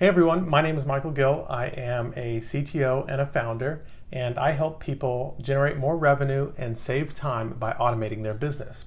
Hey everyone, my name is Michael Gill. I am a CTO and a founder, and I help people generate more revenue and save time by automating their business.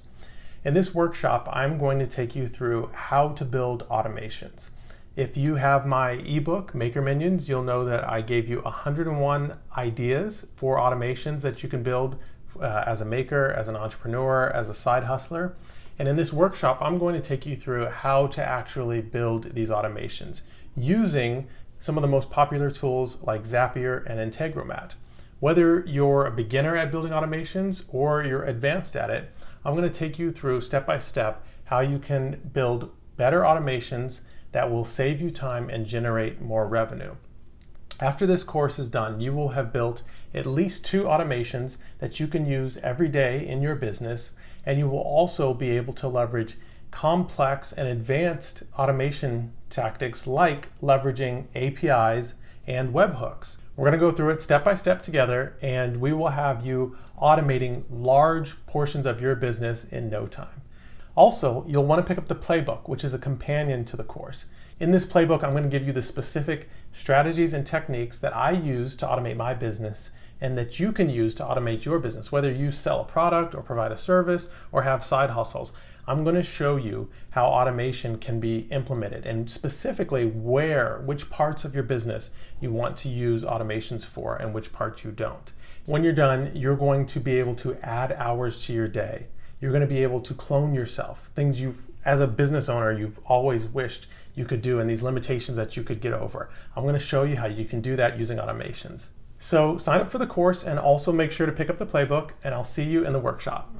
In this workshop, I'm going to take you through how to build automations. If you have my ebook, Maker Minions, you'll know that I gave you 101 ideas for automations that you can build as a maker, as an entrepreneur, as a side hustler. And in this workshop, I'm going to take you through how to actually build these automations using some of the most popular tools like Zapier and Integromat. Whether you're a beginner at building automations or you're advanced at it, I'm going to take you through step by step how you can build better automations that will save you time and generate more revenue. After this course is done, you will have built at least 2 automations that you can use every day in your business, and you will also be able to leverage complex and advanced automation tactics like leveraging APIs and webhooks. We're going to go through it step by step together, and we will have you automating large portions of your business in no time. Also, you'll want to pick up the Playbook, which is a companion to the course. In this Playbook, I'm going to give you the specific strategies and techniques that I use to automate my business and that you can use to automate your business, whether you sell a product or provide a service or have side hustles. I'm going to show you how automation can be implemented and specifically which parts of your business you want to use automations for and which parts you don't. When you're done, you're going to be able to add hours to your day. You're going to be able to clone yourself, things as a business owner, you've always wished you could do and these limitations that you could get over. I'm going to show you how you can do that using automations. So sign up for the course and also make sure to pick up the Playbook, and I'll see you in the workshop.